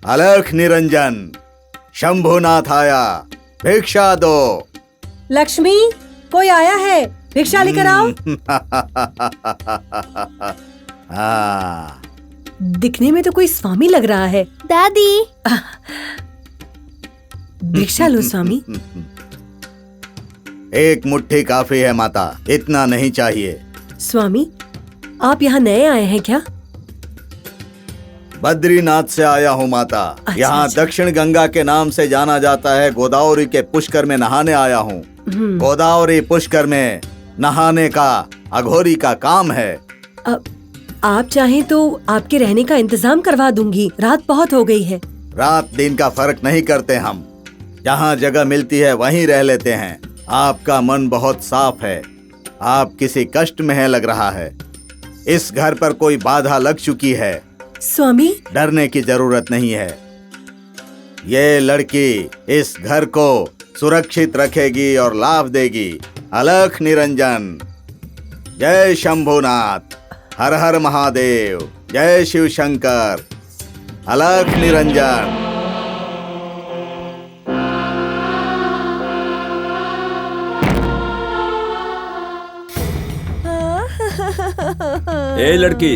अलख निरंजन, शंभुनाथ आया, भिक्षा दो। लक्ष्मी, कोई आया है, भिक्षा लेकर आओ। हाँ। दिखने में तो कोई स्वामी लग रहा है। दादी। भिक्षा लो स्वामी। एक मुट्ठी काफी है माता, इतना नहीं चाहिए। स्वामी, आप यहाँ नए आए हैं क्या? बद्रीनाथ से आया हूँ माता। यहाँ अच्छा। दक्षिण गंगा के नाम से जाना जाता है। गोदावरी के पुष्कर में नहाने आया हूँ। गोदावरी पुष्कर में नहाने का अघोरी का काम है। आप चाहें तो आपके रहने का इंतजाम करवा दूंगी। रात बहुत हो गई है। रात दिन का फर्क नहीं करते हम, जहाँ जगह मिलती है वहीं रह लेते हैं। आपका मन बहुत साफ है, आप किसी कष्ट में है लग रहा है। इस घर पर कोई बाधा लग चुकी है। स्वामी, डरने की जरूरत नहीं है। ये लड़की इस घर को सुरक्षित रखेगी और लाभ देगी। अलख निरंजन, जय शंभुनाथ, हर हर महादेव, जय शिव शंकर। अलख निरंजन। ए लड़की,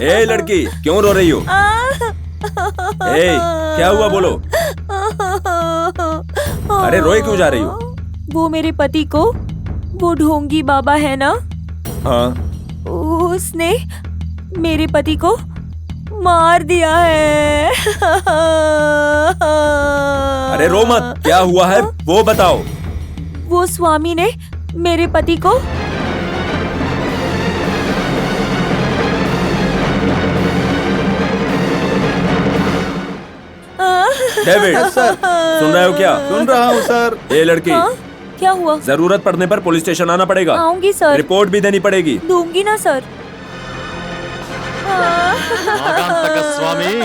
ए लड़की, क्यों रो रही हो? ए, क्या हुआ बोलो? अरे रोए क्यों जा रही हो? वो मेरे पति को, वो ढोंगी बाबा है ना, हाँ, उसने मेरे पति को मार दिया है। अरे रो मत, क्या हुआ है वो बताओ। वो स्वामी ने मेरे पति को डेविड, सर, सुन रहे हो क्या? सुन रहा हूँ सर। ए लड़की, हाँ? क्या हुआ? जरूरत पड़ने पर पुलिस स्टेशन आना पड़ेगा। आऊंगी सर। रिपोर्ट भी देनी पड़ेगी। दूंगी ना सर। स्वामी,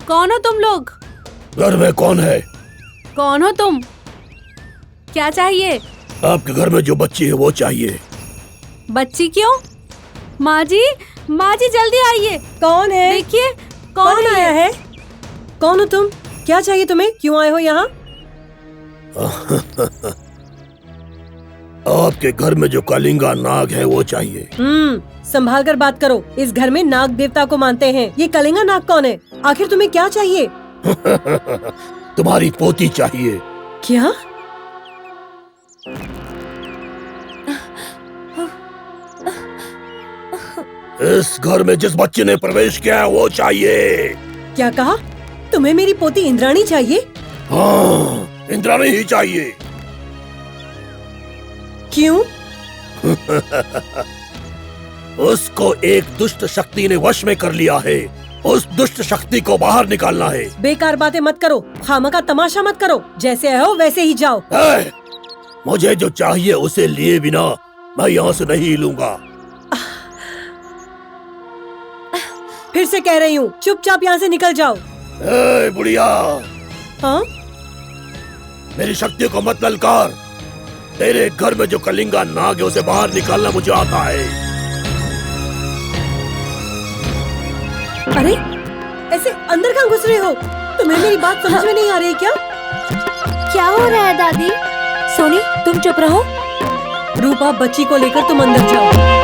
कौन हो तुम लोग? घर में कौन है? कौन हो तुम? क्या चाहिए? आपके घर में जो बच्ची है वो चाहिए। बच्ची क्यों? माँ जी जल्दी आइए। कौन है? देखिए कौन आया है? कौन हो तुम? क्या चाहिए तुम्हें? क्यों आए हो यहाँ? आपके घर में जो कलिंगा नाग है वो चाहिए। संभाल कर बात करो। इस घर में नाग देवता को मानते हैं। ये कलिंगा नाग कौन है? आखिर तुम्हें क्या चाहिए? तुम्हारी पोती चाहिए। क्या? इस घर में जिस बच्चे ने प्रवेश किया है वो चाहिए। क्या कहा? तुम्हें मेरी पोती इंद्राणी चाहिए? हाँ, इंद्राणी ही चाहिए। क्यों? उसको एक दुष्ट शक्ति ने वश में कर लिया है। उस दुष्ट शक्ति को बाहर निकालना है। बेकार बातें मत करो, खामखा तमाशा मत करो। जैसे आए हो वैसे ही जाओ। मुझे जो चाहिए उसे लिए बिना मैं यहाँ से नहीं लूंगा। फिर से कह रही हूँ, चुपचाप यहाँ से निकल जाओ। बुढ़िया, हाँ? मेरी शक्तियों को मत ललकार। तेरे घर में जो कलिंगा नाग है उसे बाहर निकालना मुझे आता है। अरे, ऐसे अंदर कहाँ घुस रहे हो? तुम्हें मेरी बात समझ में नहीं आ रही क्या? क्या हो रहा है दादी? सोनी तुम चुप रहो। रूपा, बच्ची को लेकर तुम अंदर जाओ।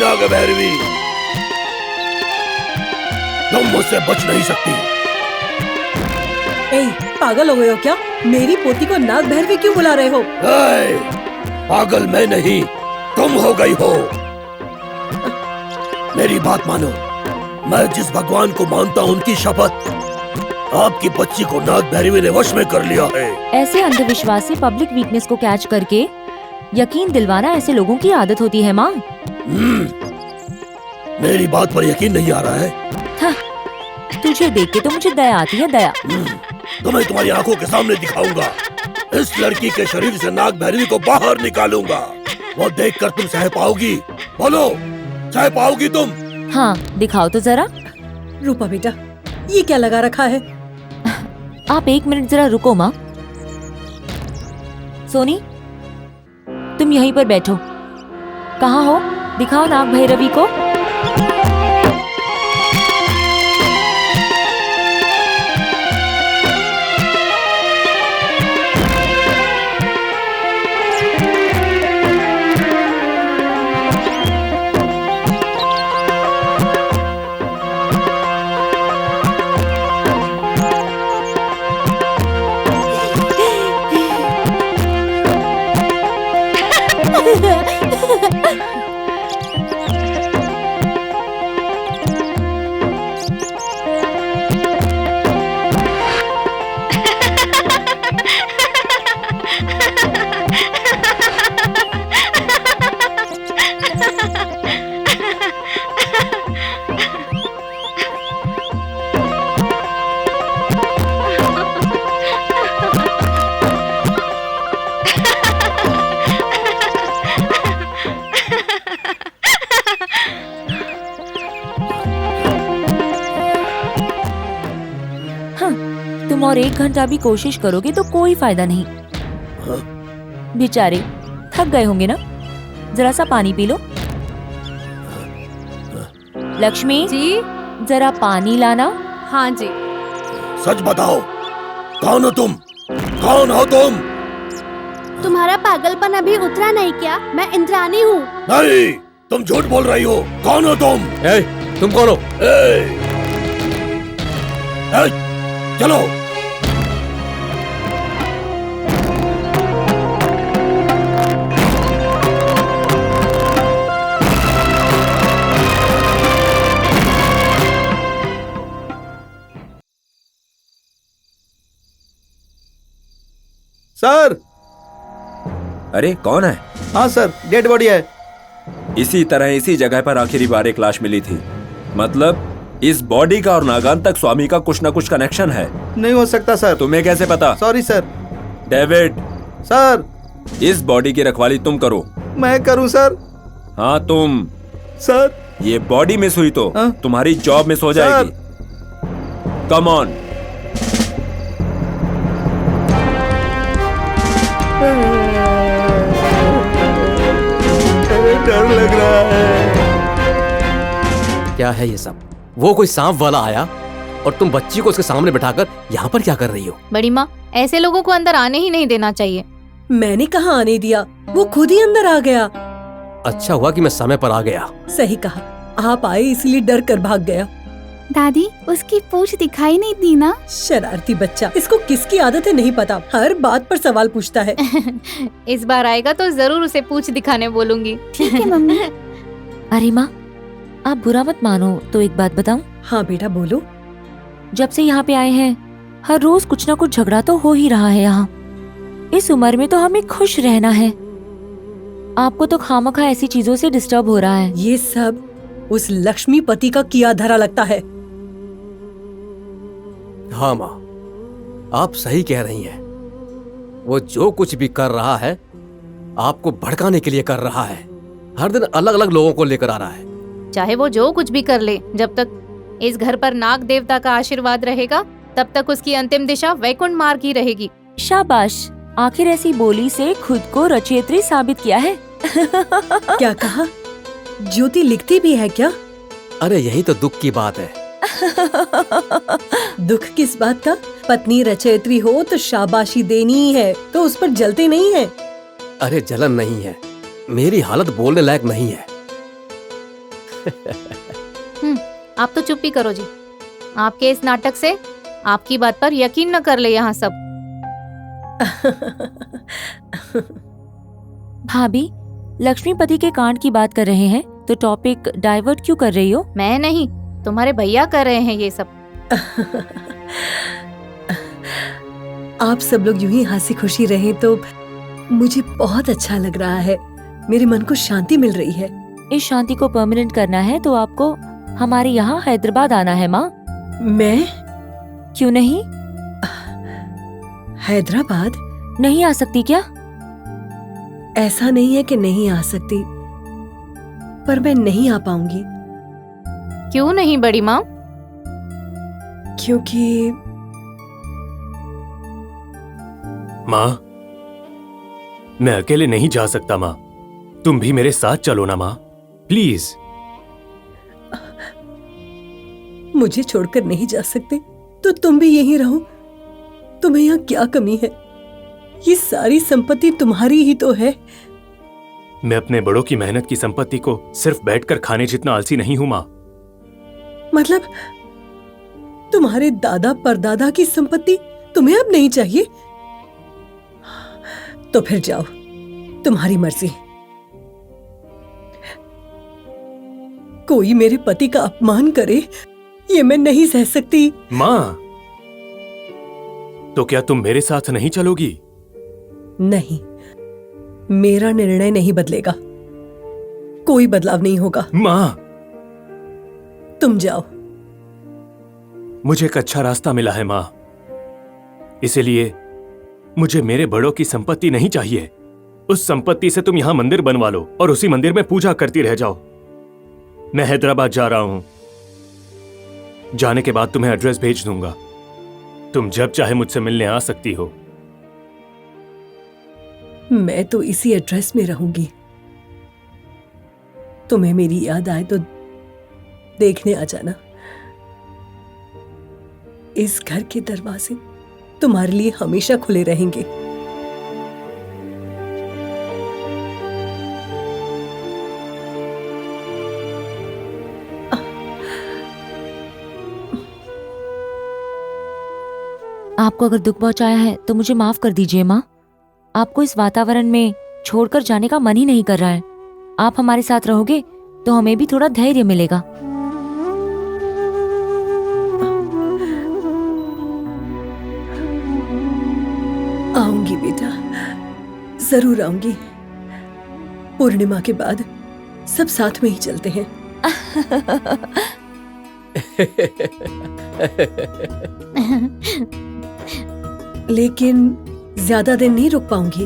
नाग भैरवी, तुम मुझसे बच नहीं सकती। ए, पागल हो गए हो क्या? मेरी पोती को नाग भैरवी क्यों बुला रहे हो? पागल मैं नहीं, तुम हो गई हो। मेरी बात मानो। मैं जिस भगवान को मानता हूँ उनकी शपथ, आपकी बच्ची को नाग भैरवी ने वश में कर लिया है। ऐसे अंधविश्वास से पब्लिक वीकनेस को कैच करके यकीन दिलवाना ऐसे लोगों की आदत होती है माँ। मेरी बात पर यकीन नहीं आ रहा है? हाँ, तुझे देख के तो मुझे दया आती है, दया। तुम्हें तुम्हारी आंखों के सामने दिखाऊंगा। इस लड़की के शरीर से नाग भैरवी को बाहर निकालूंगा। वो देखकर तुम सह पाओगी? बोलो, सह पाओगी तुम? हाँ, दिखाओ तो जरा। रूपा बेटा, ये क्या लगा रखा है? आप 1 मिनट जरा रुको माँ। सोनी, तुम यहीं पर बैठो। कहाँ हो? दिखाओ नाग भैरवी को। तुम और 1 घंटा भी कोशिश करोगे तो कोई फायदा नहीं। बेचारे थक गए होंगे ना, जरा सा पानी पी लो। लक्ष्मी जी। जरा पानी लाना। हाँ जी। सच बताओ, कौन हो तुम? कौन हो तुम? तुम्हारा पागलपन अभी उतरा नहीं क्या? मैं इंद्राणी हूँ। नहीं, तुम झूठ बोल रही हो। कौन हो तुम? तुम कौन हो? चलो। सर। अरे कौन है? हाँ सर, डेड बॉडी है। इसी तरह इसी जगह पर आखिरी बार एक लाश मिली थी। मतलब इस बॉडी का और नागान तक स्वामी का कुछ ना कुछ कनेक्शन है। नहीं हो सकता सर। तुम्हें कैसे पता? Sorry sir. डेविड, सर इस बॉडी की रखवाली तुम करो। मैं करूं सर? हाँ तुम। सर ये बॉडी मिस हुई तो हाँ? तुम्हारी जॉब मिस हो जाएगी। Come on. डर लग रहा है। क्या है ये सब? वो कोई सांप वाला आया और तुम बच्ची को उसके सामने बिठाकर यहाँ पर क्या कर रही हो? बड़ी माँ, ऐसे लोगों को अंदर आने ही नहीं देना चाहिए। मैंने कहाँ आने दिया, वो खुद ही अंदर आ गया। अच्छा हुआ कि मैं समय पर आ गया। सही कहा, आप आए इसलिए डर कर भाग गया। दादी, उसकी पूंछ दिखाई नहीं दी ना? शरारती बच्चा, इसको किसकी आदत है नहीं पता, हर बात पर सवाल पूछता है। इस बार आएगा तो जरूर उसे पूंछ दिखाने बोलूंगी। ठीक है मम्मी। अरे माँ, आप बुरा मत मानो तो एक बात बताऊं? हाँ बेटा बोलो। जब से यहाँ पे आए हैं हर रोज कुछ ना कुछ झगड़ा तो हो ही रहा है यहाँ। इस उम्र में तो हमें खुश रहना है, आपको तो खामखा ऐसी चीजों से डिस्टर्ब हो रहा है। ये सब उस लक्ष्मीपति का किया धरा लगता है। हाँ माँ, आप सही कह रही हैं। वो जो कुछ भी कर रहा है आपको भड़काने के लिए कर रहा है। हर दिन अलग अलग लोगों को लेकर आ रहा है। चाहे वो जो कुछ भी कर ले, जब तक इस घर पर नाग देवता का आशीर्वाद रहेगा तब तक उसकी अंतिम दिशा वैकुंठ मार्ग ही रहेगी। शाबाश, आखिर ऐसी बोली से खुद को रचयित्री साबित किया है। क्या कहा? ज्योति लिखती भी है क्या? अरे यही तो दुख की बात है। दुख किस बात का? पत्नी रचयित्री हो तो शाबाशी देनी ही है, तो उस पर जलते नहीं है। अरे जलन नहीं है, मेरी हालत बोलने लायक नहीं है। आप तो चुप ही करो जी। आपके इस नाटक से आपकी बात पर यकीन न कर ले यहाँ सब। भाभी, लक्ष्मीपति के कांड की बात कर रहे हैं तो टॉपिक डाइवर्ट क्यों कर रही हो? मैं नहीं, तुम्हारे भैया कर रहे हैं ये सब। आप सब लोग यूं ही हंसी खुशी रहें तो मुझे बहुत अच्छा लग रहा है। मेरे मन को शांति मिल रही है। इस शांति को परमानेंट करना है तो आपको हमारे यहाँ हैदराबाद आना है माँ। मैं? क्यों नहीं? हैदराबाद? नहीं आ सकती क्या? ऐसा नहीं है कि नहीं आ सकती, पर मैं नहीं आ पाऊंगी। क्यों नहीं बड़ी माँ? क्योंकि माँ, मैं अकेले नहीं जा सकता माँ, तुम भी मेरे साथ चलो ना माँ, प्लीज। मुझे छोड़कर नहीं जा सकते तो तुम भी यहीं रहो। तुम्हें यहाँ क्या कमी है? ये सारी संपत्ति तुम्हारी ही तो है। मैं अपने बड़ों की मेहनत की संपत्ति को सिर्फ बैठकर खाने जितना आलसी नहीं हूं माँ। मतलब तुम्हारे दादा परदादा की संपत्ति तुम्हें अब नहीं चाहिए? तो फिर जाओ, तुम्हारी मर्जी। कोई मेरे पति का अपमान करे ये मैं नहीं सह सकती। माँ, तो क्या तुम मेरे साथ नहीं चलोगी? नहीं, मेरा निर्णय नहीं बदलेगा। कोई बदलाव नहीं होगा। माँ, तुम जाओ। मुझे एक अच्छा रास्ता मिला है माँ, इसीलिए मुझे मेरे बड़ों की संपत्ति नहीं चाहिए। उस संपत्ति से तुम यहां मंदिर बनवा लो और उसी मंदिर में पूजा करती रह जाओ। मैं हैदराबाद जा रहा हूं, जाने के बाद तुम्हें एड्रेस भेज दूंगा। तुम जब चाहे मुझसे मिलने आ सकती हो। मैं तो इसी एड्रेस में रहूंगी। तुम्हें मेरी याद आए तो देखने आ जाना। इस घर के दरवाजे तुम्हारे लिए हमेशा खुले रहेंगे। आपको अगर दुख पहुंचाया है तो मुझे माफ कर दीजिए माँ। आपको इस वातावरण में छोड़कर जाने का मन ही नहीं कर रहा है। आप हमारे साथ रहोगे तो हमें भी थोड़ा धैर्य मिलेगा। आऊंगी बेटा, जरूर आऊंगी। पूर्णिमा के बाद सब साथ में ही चलते हैं। लेकिन ज्यादा दिन नहीं रुक पाऊंगी।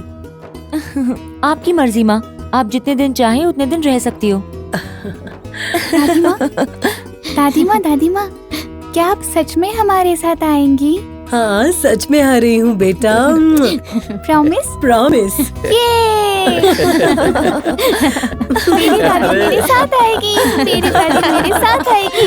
आपकी मर्जी माँ, आप जितने दिन चाहें उतने दिन रह सकती हो। दादी माँ, क्या आप सच में हमारे साथ आएंगी? हाँ, सच में आ रही हूँ बेटा। प्रॉमिस? प्रॉमिस। मेरी दादी मेरे साथ आएगी, मेरी दादी मेरे साथ आएगी।